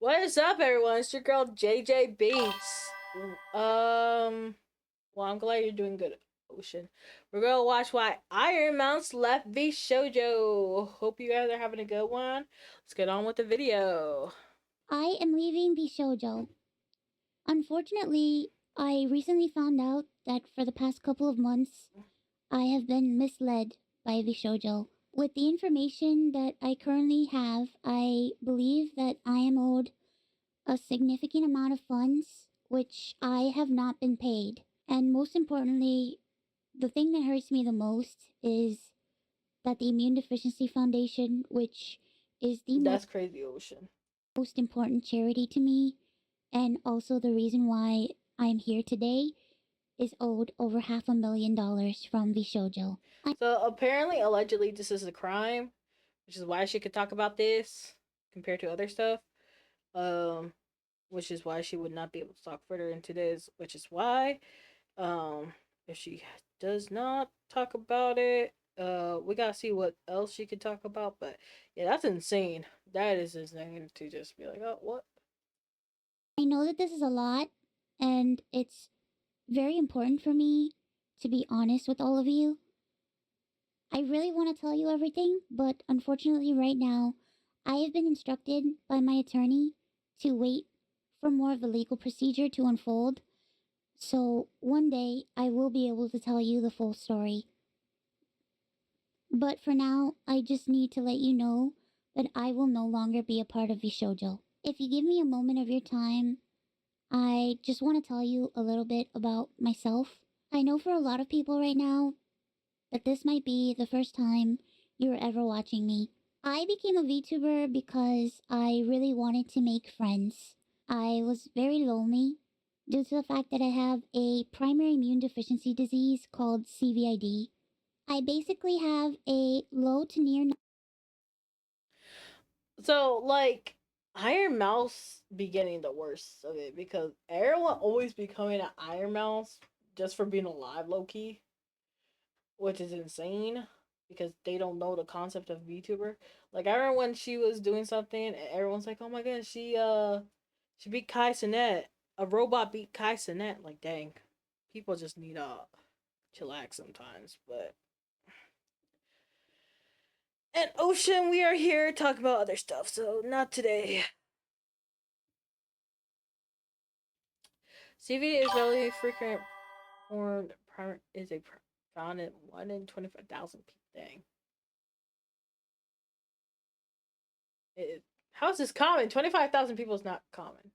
What is up, everyone? It's your girl JJ Beats. Well, I'm glad you're doing good, Ocean. We're gonna watch why Iron Mouse left VShojo. Hope you guys are having a good one. Let's get on with the video. I am leaving VShojo. Unfortunately, I recently found out that for the past couple of months, I have been misled by VShojo. With the information that I currently have, I believe that I am owed a significant amount of funds, which I have not been paid. And most importantly, the thing that hurts me the most is that the Immune Deficiency Foundation, which is the That's crazy, Ocean. most important charity to me, and also the reason why I'm here today, is owed over $500,000 from VShojo. So apparently, allegedly, this is a crime, which is why she could talk about this compared to other stuff. Um, which is why she would not be able to talk further into this. Which is why if she does not talk about it, we gotta see what else she could talk about. But yeah, that's insane. That is insane to just be like, oh, what? I know that this is a lot, and it's very important for me to be honest with all of you. I really want to tell you everything, but unfortunately, right now, I have been instructed by my attorney to wait for more of the legal procedure to unfold. So one day, I will be able to tell you the full story. But for now, I just need to let you know that I will no longer be a part of VShojo. If you give me a moment of your time, I just want to tell you a little bit about myself. I know for a lot of people right now that this might be the first time you're ever watching me. I became a VTuber because I really wanted to make friends. I was very lonely due to the fact that I have a primary immune deficiency disease called CVID. I basically have a low to near. So like Iron Mouse be getting the worst of it because everyone always becoming an Iron Mouse just for being alive, low key, which is insane because they don't know the concept of VTuber. Like I remember when she was doing something and everyone's like, "Oh my god, she beat Kai Cenat. A robot beat Kai Cenat." Like, dang, people just need chillax sometimes. But and Ocean, we are here to talk about other stuff, so not today. CV is really frequent formed is a found in 1 in 25,000 people. Dang. How is this common? 25,000 people is not common.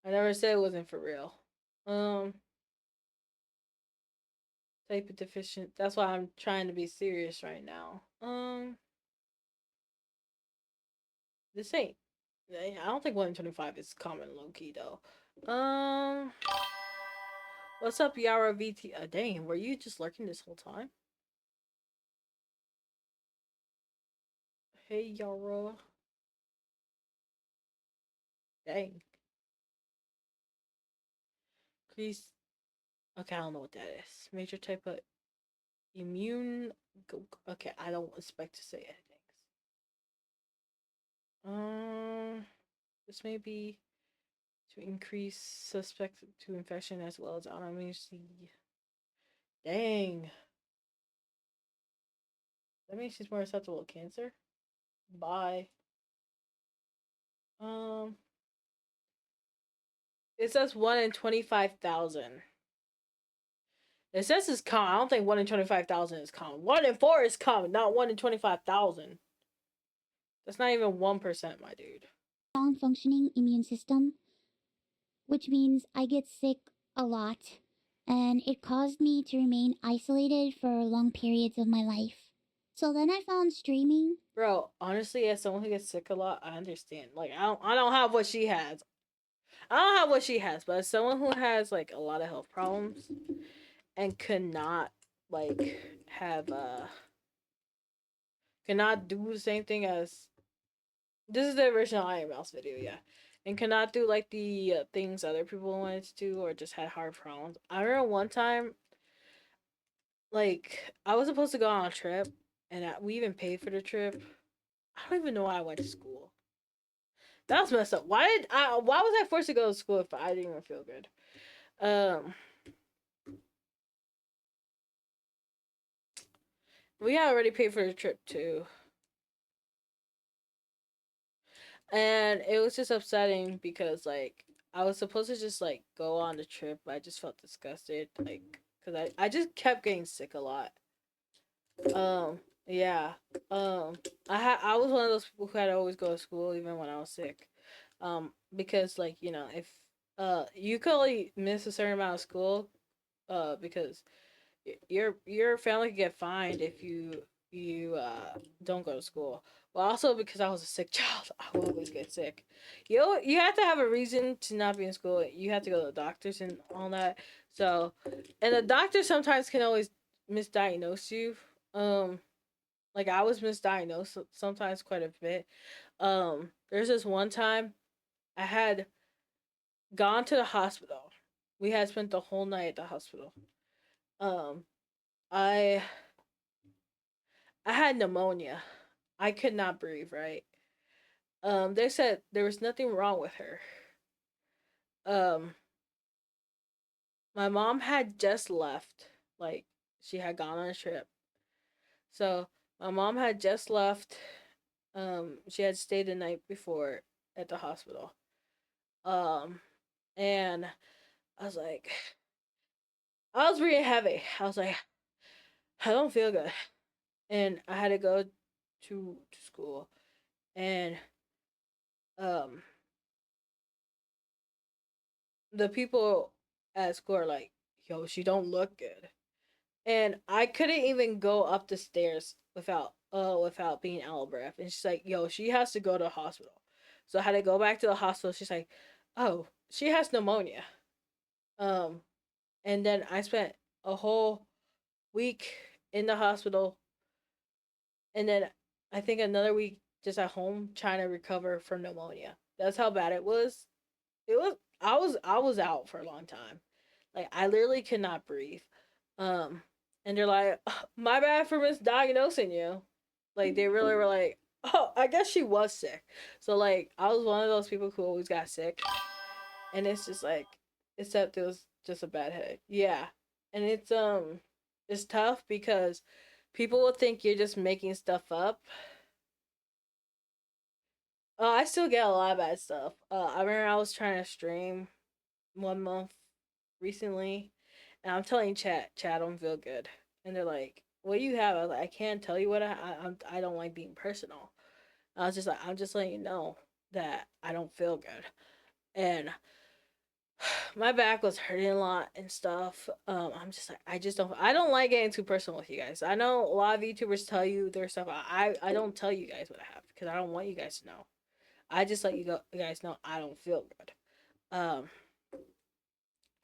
I never said it wasn't for real. Um, type of deficient. That's why I'm trying to be serious right now. This ain't. I don't think 1 in 25 is common low key though. Um, what's up, Yara VT? Dang, were you just lurking this whole time? Hey, Yara. Dang. Increase. Okay, I don't know what that is. Major type of immune. Okay, I don't expect to say anything. This may be to increase suspect to infection as well as autoimmunity. Dang. That means she's more susceptible to cancer. Bye. Um, it says 1 in 25,000. It says it's common. I don't think 1 in 25,000 is common. 1 in 4 is common, not 1 in 25,000. That's not even 1%, my dude. Strong functioning immune system, which means I get sick a lot, and it caused me to remain isolated for long periods of my life. So then I found streaming. Bro, honestly, as someone who gets sick a lot, I understand. Like, I don't have what she has. I don't have what she has, but as someone who has like a lot of health problems and cannot like have cannot do the same thing as this is the original Iron Mouse video, yeah, and cannot do like the things other people wanted to do or just had hard problems. I remember one time like I was supposed to go on a trip, and we even paid for the trip. I don't even know why I went to school. That was messed up. Why did I? Why was I forced to go to school if I didn't even feel good? Um, we had already paid for the trip too, and it was just upsetting because like I was supposed to just like go on the trip, but I just felt disgusted, like because I just kept getting sick a lot. Yeah. Um, I was one of those people who had to always go to school even when I was sick. Because like if you could only miss a certain amount of school, because your family could get fined if you don't go to school. Well, also because I was a sick child, I would always get sick. You have to have a reason to not be in school. You have to go to the doctors and all that. So, and the doctor sometimes can always misdiagnose you. Like I was misdiagnosed sometimes quite a bit. There's this one time I had gone to the hospital. We had spent the whole night at the hospital. Um, I I had pneumonia. I could not breathe, right? They said there was nothing wrong with her. Um, my mom had just left. Like she had gone on a trip. So my mom had just left. She had stayed the night before at the hospital. Um, and I was like, I was breathing heavy. I was like, I don't feel good, and I had to go to school, and um, the people at school are like, "Yo, she don't look good," and I couldn't even go up the stairs without being out of breath. And she's like, "Yo, she has to go to the hospital," so I had to go back to the hospital. She's like, "Oh, she has pneumonia," um, and then I spent a whole week in the hospital, and then I think another week just at home trying to recover from pneumonia. That's how bad it was. I was out for a long time. Like I literally could not breathe. Um and they're like, "My bad for misdiagnosing you." Like they really were like, "Oh, I guess she was sick." So like I was one of those people who always got sick, and it's just like, except it was just a bad headache. Yeah. And it's tough because people will think you're just making stuff up. I still get a lot of bad stuff. I remember I was trying to stream 1 month recently, and I'm telling chat, I don't feel good, and they're like, "What do you have?" I was like, "I can't tell you what I don't like being personal." I was just like, "I'm just letting you know that I don't feel good," and my back was hurting a lot and stuff. I'm just like, I don't like getting too personal with you guys. I know a lot of YouTubers tell you their stuff. I don't tell you guys what I have because I don't want you guys to know. I just let you guys know I don't feel good. Um,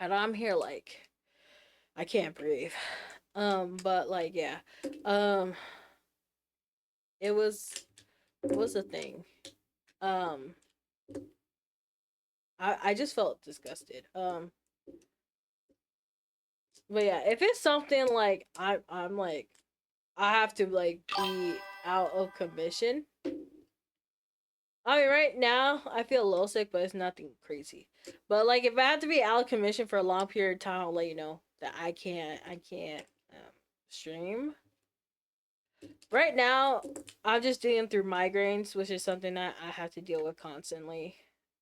and I'm here like I can't breathe. But like yeah, um, it was a thing. Um, I just felt disgusted. But yeah, if it's something like I'm like I have to like be out of commission. I mean, right now I feel a little sick, but it's nothing crazy. But like, if I have to be out of commission for a long period of time, I'll let you know that I can't stream. Right now, I'm just dealing through migraines, which is something that I have to deal with constantly.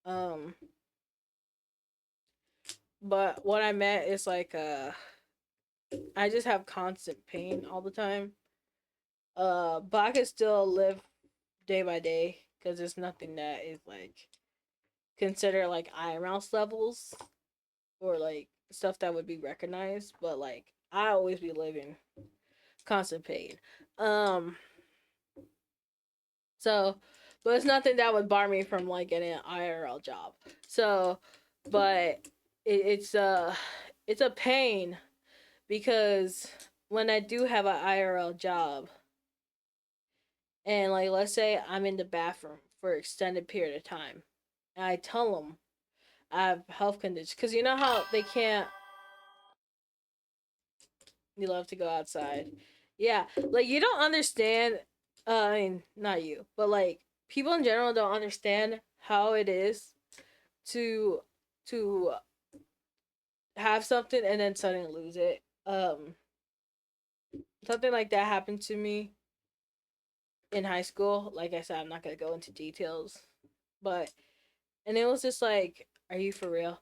Um, but what I meant is like, I just have constant pain all the time. But I can still live day by day because it's nothing that is like considered like iron mouse levels or like stuff that would be recognized. But like, I always be living constant pain. Um, So, but it's nothing that would bar me from like getting an IRL job. So, but it's a pain because when I do have an IRL job, and like let's say I'm in the bathroom for an extended period of time, and I tell them I have health conditions because you know how they can't You love to go outside. Yeah, like you don't understand. I mean, not you, but like people in general don't understand how it is to to have something and then suddenly lose it. Something like that happened to me in high school. Like I said, I'm not gonna go into details, but and it was just like, are you for real?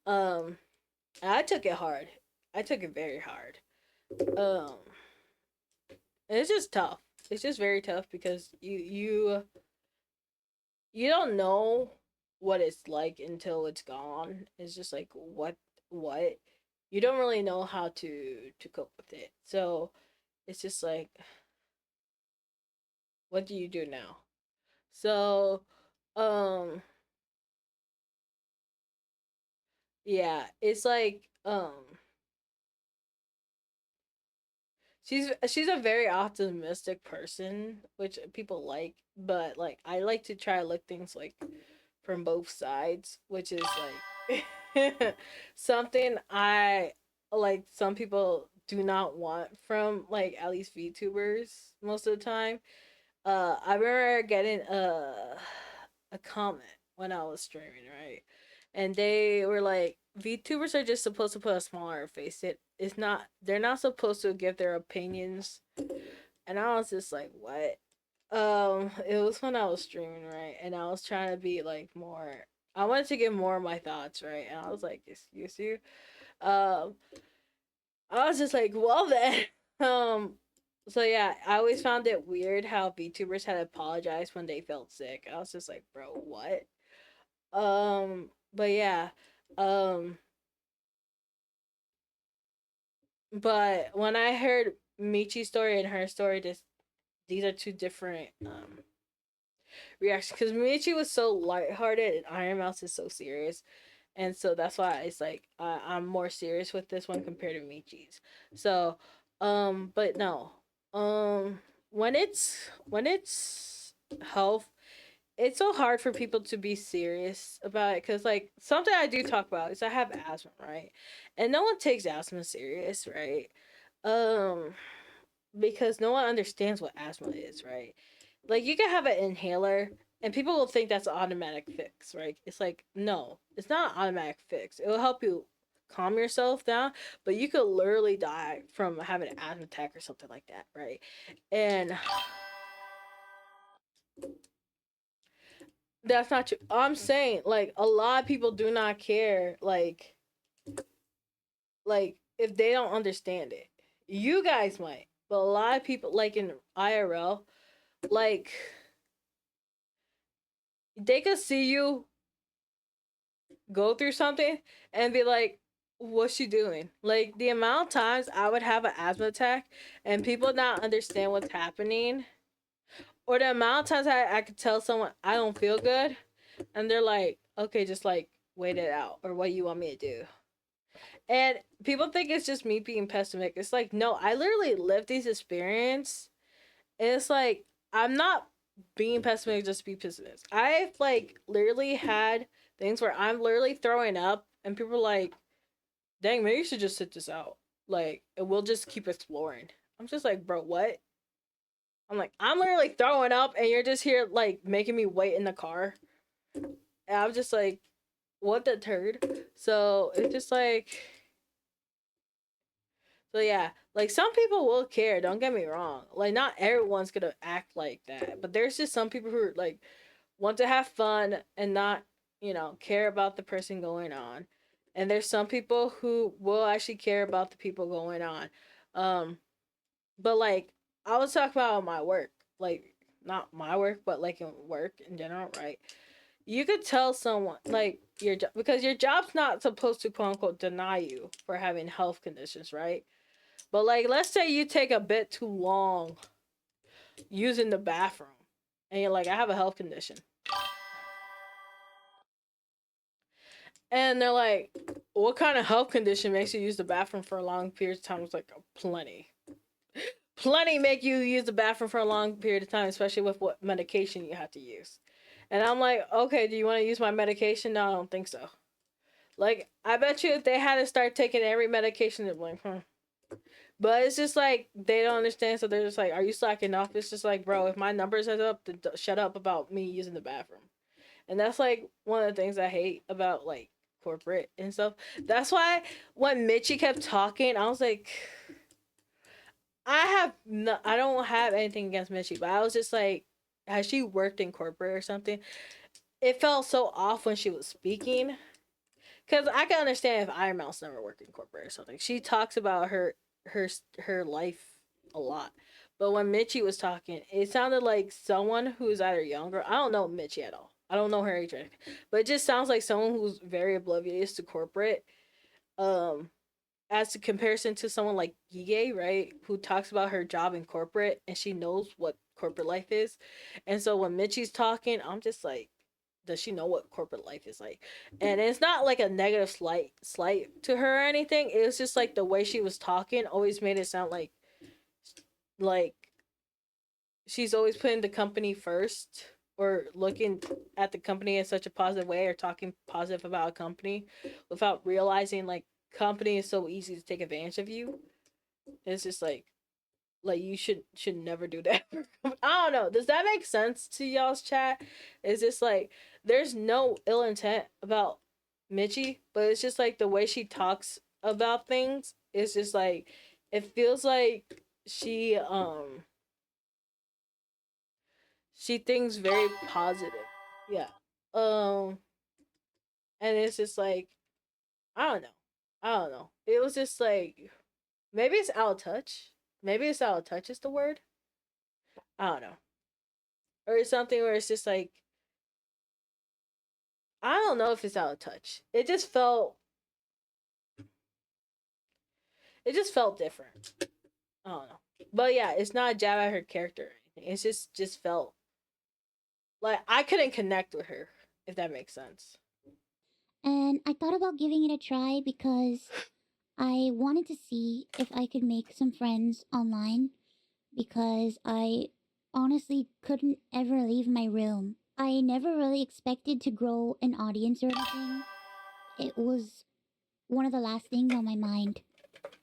Um, I took it hard. I took it very hard. Um, and it's just tough. It's just very tough because you don't know what it's like until it's gone. It's just like what you don't really know how to cope with it. So it's just like, what do you do now? So um yeah, it's like she's a very optimistic person, which people like, but like I like to try to look things like from both sides, which is like something I like some people do not want from like at least VTubers most of the time. I remember getting a comment when I was streaming, right? And they were like, VTubers are just supposed to put a smile on their face. It's not. They're not supposed to give their opinions. And I was just like, what? It was when I was streaming, right? And I was trying to be like more. I wanted to give more of my thoughts, right? And I was like, excuse you. Um, I was just like, well then. Um, so yeah, I always found it weird how VTubers had apologized when they felt sick. I was just like, bro, what? But yeah, um, but when I heard Michi's story and her story, these are two different reactions because Michi was so lighthearted and Iron Mouse is so serious. And so that's why it's like I'm more serious with this one compared to Michi's. So, but no, when it's health, it's so hard for people to be serious about it because like something I do talk about is I have asthma, right? And no one takes asthma serious, right? Um, because no one understands what asthma is, right? Like you can have an inhaler and people will think that's an automatic fix, right? It's like, no, it's not an automatic fix. It will help you calm yourself down, but you could literally die from having an asthma attack or something like that, right? And that's not true. I'm saying like a lot of people do not care like if they don't understand it. You guys might, but a lot of people like in IRL, like they could see you go through something and be like, what's she doing? Like the amount of times I would have an asthma attack and people not understand what's happening, or the amount of times I could tell someone I don't feel good and they're like, okay, just like wait it out, or what do you want me to do? And people think it's just me being pessimistic. It's like, no, I literally lived these experiences. And it's like, I'm not being pessimistic just to be pessimistic. I've like literally had things where I'm literally throwing up and people are like, dang, maybe you should just sit this out. Like, and we'll just keep exploring. I'm just like, bro, what? I'm like, I'm literally throwing up and you're just here like making me wait in the car. And I'm just like, what the turd? So it's just like, so yeah, like some people will care. Don't get me wrong. Like not everyone's gonna act like that, but there's just some people who like want to have fun and not, care about the person going on. And there's some people who will actually care about the people going on. Um, but like I was talking about my work, like not my work, but like in work in general, right? You could tell someone like your job because your job's not supposed to quote unquote deny you for having health conditions, right? But like, let's say you take a bit too long using the bathroom, and you're like, I have a health condition, and they're like, what kind of health condition makes you use the bathroom for a long period of time? It's like, plenty, plenty make you use the bathroom for a long period of time, especially with what medication you have to use. And I'm like, okay, do you want to use my medication? No, I don't think so. Like, I bet you if they had to start taking every medication, they're like, But it's just like they don't understand, so they're just like, "Are you slacking off?" It's just like, bro, if my numbers heads up, then shut up about me using the bathroom. And that's like one of the things I hate about like corporate and stuff. That's why when Mitchie kept talking, I was like, I don't have anything against Mitchie, but I was just like, has she worked in corporate or something? It felt so off when she was speaking. Because I can understand if Iron Mouse never worked in corporate or something. She talks about her her life a lot. But when Mitchie was talking, it sounded like someone who's either younger. I don't know Mitchie at all. I don't know her age, but it just sounds like someone who's very oblivious to corporate. Um, as a comparison to someone like Gige, right, who talks about her job in corporate and she knows what corporate life is. And so when Mitchie's talking, I'm just like, does she know what corporate life is like? And it's not like a negative slight to her or anything. It was just like the way she was talking always made it sound like she's always putting the company first or looking at the company in such a positive way or talking positive about a company without realizing like company is so easy to take advantage of you. It's just like you should never do that. I don't know. Does that make sense to y'all's chat? It's just like there's no ill intent about Mitchie, but it's just like the way she talks about things. It's just like it feels like she thinks very positive. Yeah. Um and it's just like I don't know. I don't know. It was just like maybe it's out of touch. Maybe it's out of touch is the word. I don't know. Or it's something where it's just like I don't know if it's out of touch. It just felt different. I don't know. But yeah, it's not a jab at her character or anything. It's just felt like I couldn't connect with her, if that makes sense. And I thought about giving it a try because I wanted to see if I could make some friends online because I honestly couldn't ever leave my room. I never really expected to grow an audience or anything. It was one of the last things on my mind.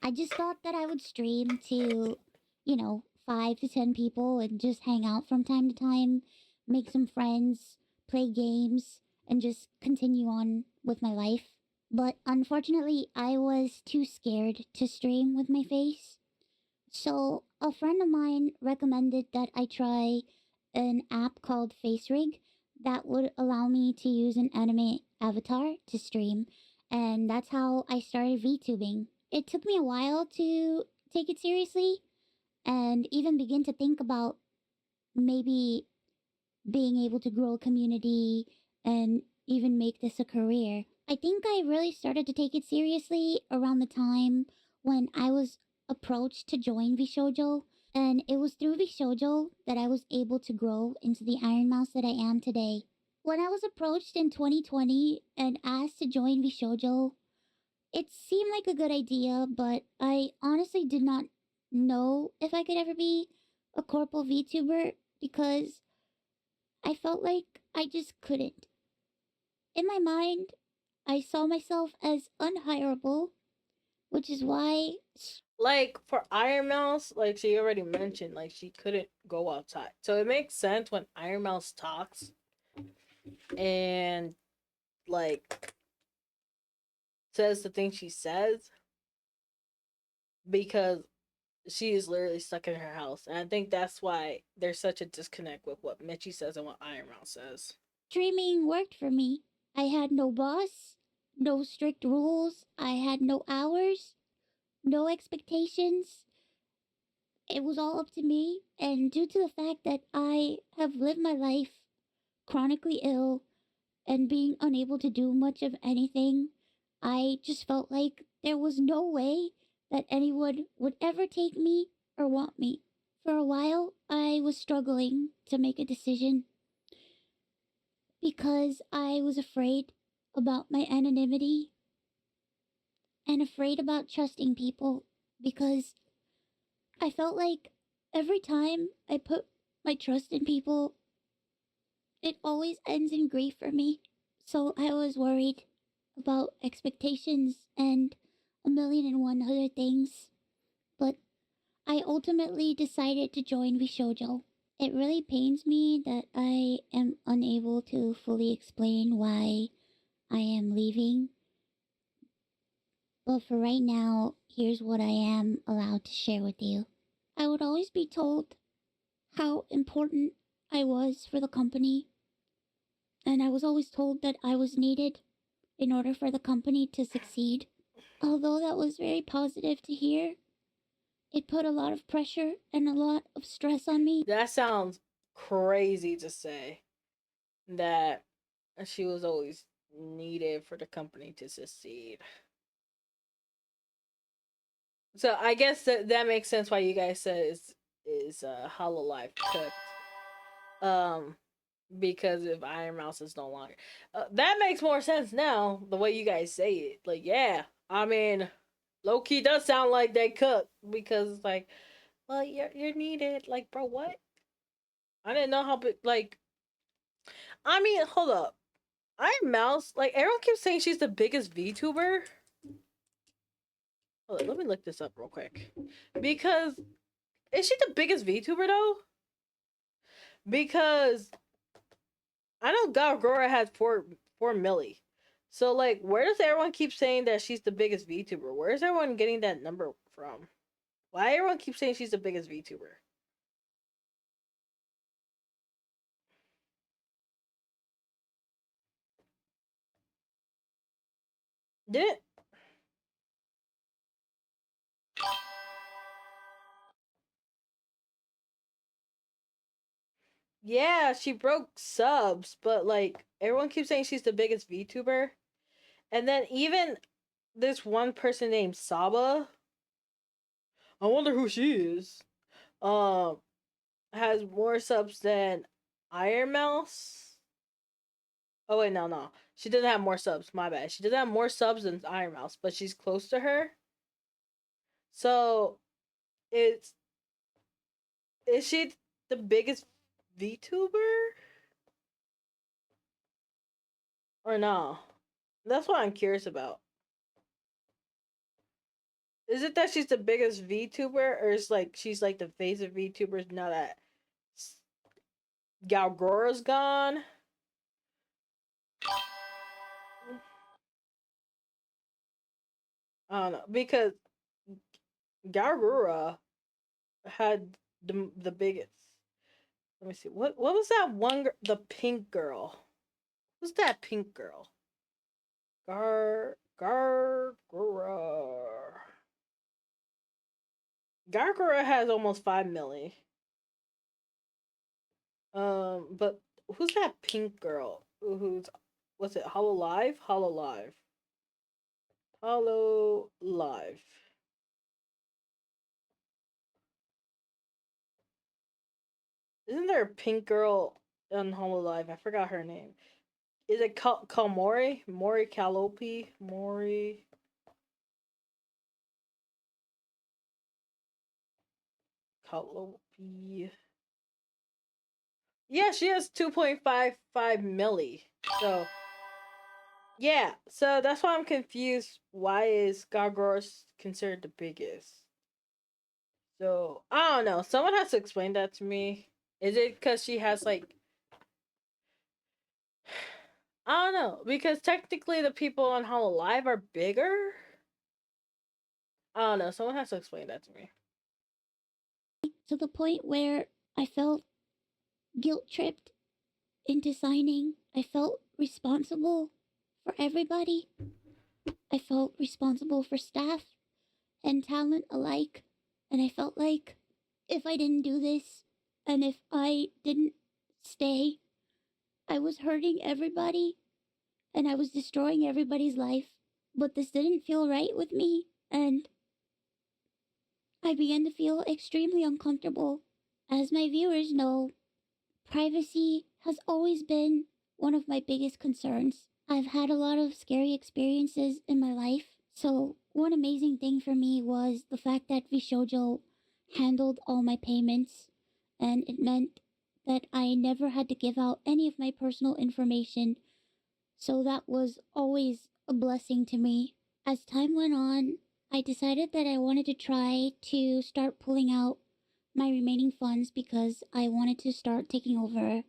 I just thought that I would stream to, 5 to 10 people and just hang out from time to time, make some friends, play games, and just continue on with my life. But unfortunately, I was too scared to stream with my face. So, a friend of mine recommended that I try an app called FaceRig that would allow me to use an anime avatar to stream, and that's how I started VTubing. It took me a while to take it seriously and even begin to think about maybe being able to grow a community and even make this a career. I think I really started to take it seriously around the time when I was approached to join VShojo, and it was through VShojo that I was able to grow into the Iron Mouse that I am today. When I was approached in 2020 and asked to join VShojo, it seemed like a good idea, but I honestly did not know if I could ever be a corporal VTuber because I felt like I just couldn't. In my mind, I saw myself as unhireable, which is why. Like for Iron Mouse, like she already mentioned, like she couldn't go outside. So it makes sense when Iron Mouse talks and like says the thing she says because she is literally stuck in her house. And I think that's why there's such a disconnect with what Mitchie says and what Iron Mouse says. Streaming worked for me. I had no boss, no strict rules, I had no hours, no expectations. It was all up to me, and due to the fact that I have lived my life chronically ill and being unable to do much of anything, I just felt like there was no way that anyone would ever take me or want me. For a while, I was struggling to make a decision because I was afraid about my anonymity and afraid about trusting people because I felt like every time I put my trust in people, it always ends in grief for me. So I was worried about expectations and a million and one other things. I ultimately decided to join VShojo. It really pains me that I am unable to fully explain why I am leaving, but for right now, here's what I am allowed to share with you. I would always be told how important I was for the company, and I was always told that I was needed in order for the company to succeed. Although that was very positive to hear, it put a lot of pressure and a lot of stress on me. That sounds crazy to say that she was always needed for the company to succeed. So I guess that makes sense why you guys said is Hollow Life cooked. Um, because if Iron Mouse is no longer, that makes more sense now. The way you guys say it, like yeah, I mean, low key does sound like they cooked because it's like, well, you're needed. Like, bro, what? I didn't know how big. Like, I mean, hold up. Iron Mouse, like everyone keeps saying she's the biggest VTuber. Hold on, let me look this up real quick. Because is she the biggest VTuber though? Because I know Galgora has four milli. So like where does everyone keep saying that she's the biggest VTuber? Where is everyone getting that number from? Why everyone keeps saying she's the biggest VTuber? Did yeah, she broke subs, but like everyone keeps saying she's the biggest VTuber. And then even this one person named Saba, I wonder who she is. Um, has more subs than Iron Mouse. Oh wait, no. She doesn't have more subs. My bad. She doesn't have more subs than Iron Mouse, but she's close to her. So it's is she the biggest VTuber or no? That's what I'm curious about. Is it that she's the biggest VTuber, or is like she's like the face of VTubers now that Galgora's gone? I don't know because Galgora had the biggest. Let me see. What was that one? The pink girl. Who's that pink girl? Gargura. Gargura has almost 5 milli. But who's that pink girl? Who's what's it? Hollow Live? Hollow Live. Hollow Live. Isn't there a pink girl on Hollow Live? I forgot her name. Is it Kalmori? Mori Calopi? Mori Calopi. Yeah, she has 2.55 milli. So yeah, so that's why I'm confused. Why is Gargoros considered the biggest? So I don't know. Someone has to explain that to me. Is it because she has like I don't know because technically the people on Hollow Live are bigger. I don't know. Someone has to explain that to me. To the point where I felt guilt tripped into signing. I felt responsible for everybody. I felt responsible for staff and talent alike. And I felt like if I didn't do this and if I didn't stay, I was hurting everybody and I was destroying everybody's life. But this didn't feel right with me, and I began to feel extremely uncomfortable. As my viewers know, privacy has always been one of my biggest concerns. I've had a lot of scary experiences in my life, so one amazing thing for me was the fact that VShojo handled all my payments, and it meant that I never had to give out any of my personal information, so that was always a blessing to me. As time went on, I decided that I wanted to try to start pulling out my remaining funds because I wanted to start taking over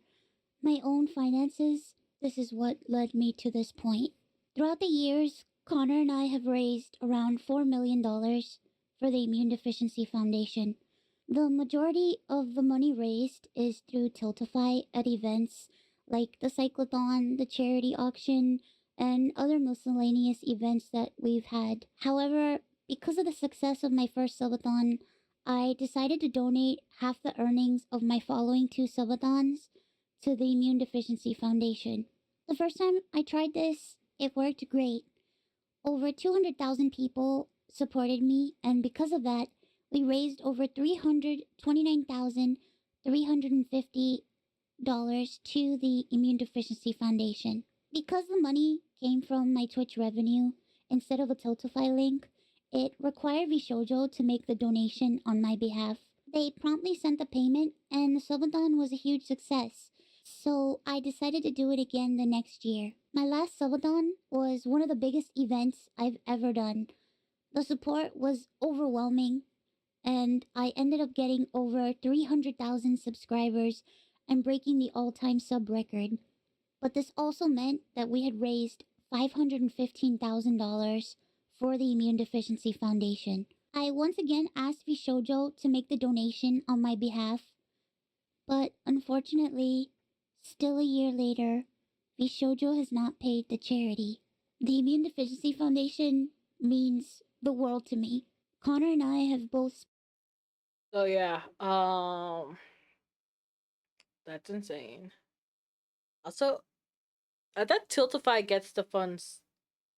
my own finances. This is what led me to this point. Throughout the years, Connor and I have raised around $4 million for the Immune Deficiency Foundation. The majority of the money raised is through Tiltify at events like the Cyclothon, the charity auction, and other miscellaneous events that we've had. However, because of the success of my first subathon, I decided to donate half the earnings of my following two subathons to the Immune Deficiency Foundation. The first time I tried this, it worked great. Over 200,000 people supported me, and because of that, we raised over $329,350 to the Immune Deficiency Foundation. Because the money came from my Twitch revenue instead of a Tiltify link, it required VShojo to make the donation on my behalf. They promptly sent the payment, and the subathon was a huge success. So I decided to do it again the next year. My last subathon was one of the biggest events I've ever done. The support was overwhelming, and I ended up getting over 300,000 subscribers and breaking the all time sub record. But this also meant that we had raised $515,000 for the Immune Deficiency Foundation. I once again asked VShojo to make the donation on my behalf, but unfortunately, still a year later, VShojo has not paid the charity. The Immune Deficiency Foundation means the world to me. Connor and I have both. So yeah, that's insane. Also, I thought Tiltify gets the funds.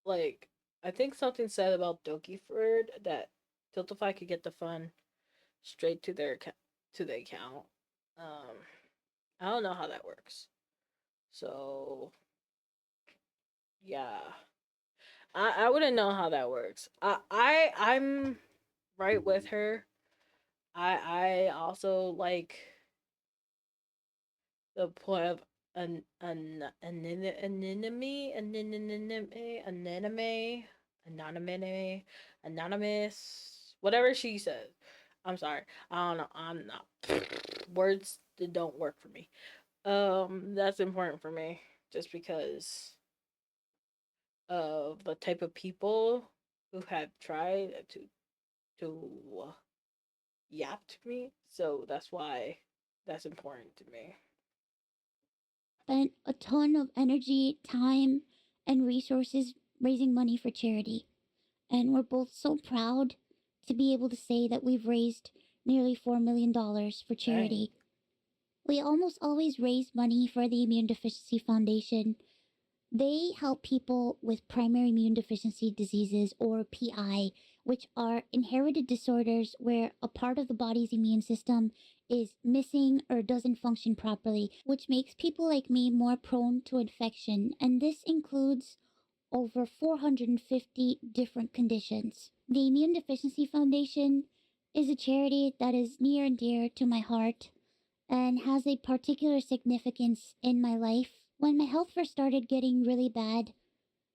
Like, I think something said about Dokiford that Tiltify could get the fund straight to to the account. Um, I don't know how that works. So yeah, I wouldn't know how that works. I'm right with her. I also like the point of anonymous, whatever she says. I'm sorry. I don't know. I'm not words that don't work for me. That's important for me just because of the type of people who have tried to yap to me. So that's why that's important to me. Spent a ton of energy, time, and resources raising money for charity. And we're both so proud to be able to say that we've raised nearly $4 million for Dang. charity. We almost always raise money for the Immune Deficiency Foundation. They help people with primary immune deficiency diseases, or PI, which are inherited disorders where a part of the body's immune system is missing or doesn't function properly, which makes people like me more prone to infection. And this includes over 450 different conditions. The Immune Deficiency Foundation is a charity that is near and dear to my heart and has a particular significance in my life. When my health first started getting really bad,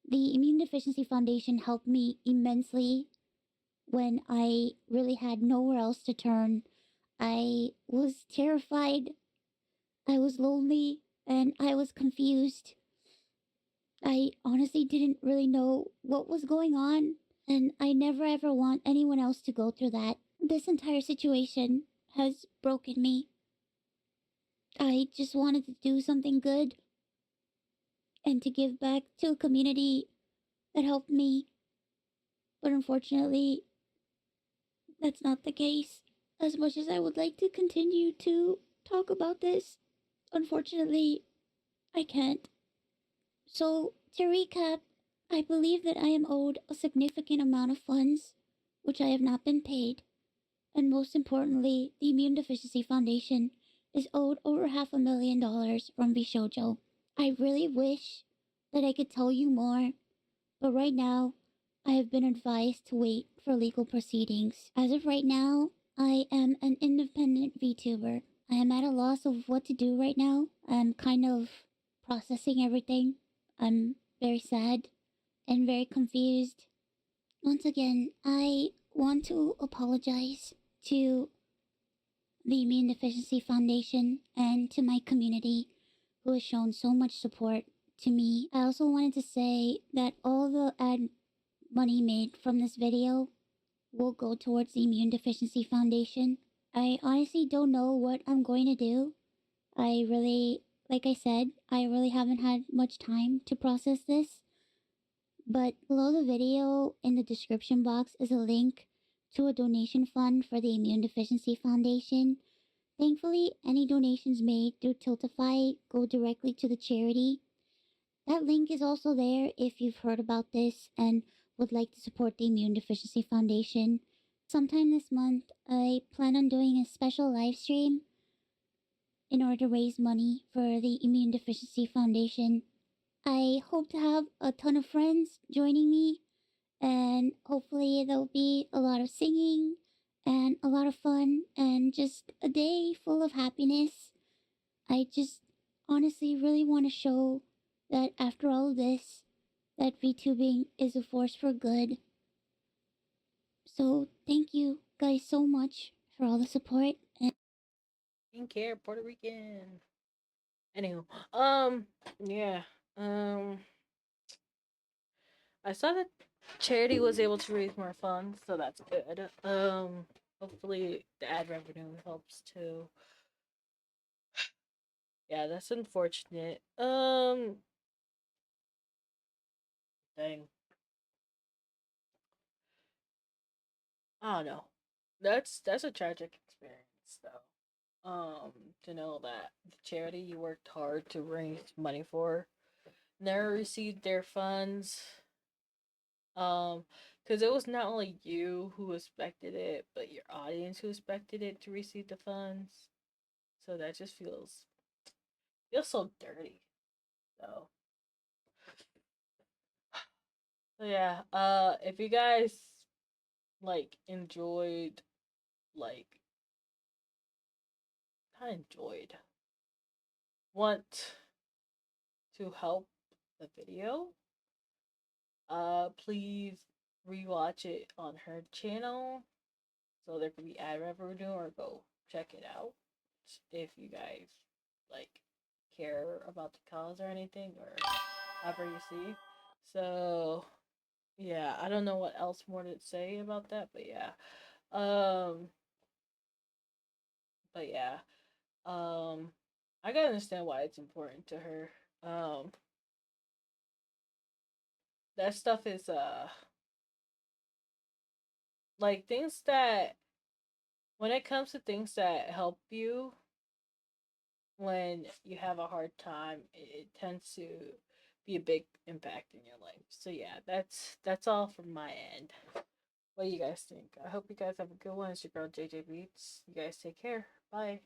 the Immune Deficiency Foundation helped me immensely when I really had nowhere else to turn. I was terrified, I was lonely, and I was confused. I honestly didn't really know what was going on, and I never ever want anyone else to go through that. This entire situation has broken me. I just wanted to do something good and to give back to a community that helped me, but unfortunately, that's not the case. As much as I would like to continue to talk about this, unfortunately, I can't. So, to recap, I believe that I am owed a significant amount of funds, which I have not been paid, and most importantly, the Immune Deficiency Foundation is owed over $500,000 from VShojo. I really wish that I could tell you more, but right now, I have been advised to wait for legal proceedings. As of right now, I am an independent VTuber. I am at a loss of what to do right now. I'm kind of processing everything. I'm very sad and very confused. once again, I want to apologize to the Immune Deficiency Foundation and to my community who has shown so much support to me. I also wanted to say that all the ad money made from this video will go towards the Immune Deficiency Foundation. I honestly don't know what I'm going to do. I really, like I said, I really haven't had much time to process this. But below the video in the description box is a link to a donation fund for the Immune Deficiency Foundation. Thankfully, any donations made through Tiltify go directly to the charity. That link is also there if you've heard about this and would like to support the Immune Deficiency Foundation. Sometime this month, I plan on doing a special live stream in order to raise money for the Immune Deficiency Foundation. I hope to have a ton of friends joining me, and hopefully, there'll be a lot of singing and a lot of fun and just a day full of happiness. I just honestly really want to show that after all of this, that VTubing is a force for good. So thank you guys so much for all the support. And Pink hair, Puerto Rican. Anywho, yeah, um, I saw that charity was able to raise more funds, so that's good. Hopefully the ad revenue helps too. Yeah, that's unfortunate. Dang, I don't know. That's a tragic experience though. To know that the charity you worked hard to raise money for never received their funds. Because it was not only you who expected it, but your audience who expected it to receive the funds. So that just feels so dirty. So, so yeah. If you guys like enjoyed, like, not enjoyed, want to help the video, please rewatch it on her channel so there could be ad revenue, or go check it out if you guys like care about the cause or anything, or however you see. So yeah, I don't know what else more to say about that, but yeah. Um but yeah. Um I gotta understand why it's important to her. That stuff is like things that, when it comes to things that help you when you have a hard time, it tends to be a big impact in your life. So yeah, that's all from my end. What do you guys think? I hope you guys have a good one. It's your girl JJ Beats. You guys take care. Bye.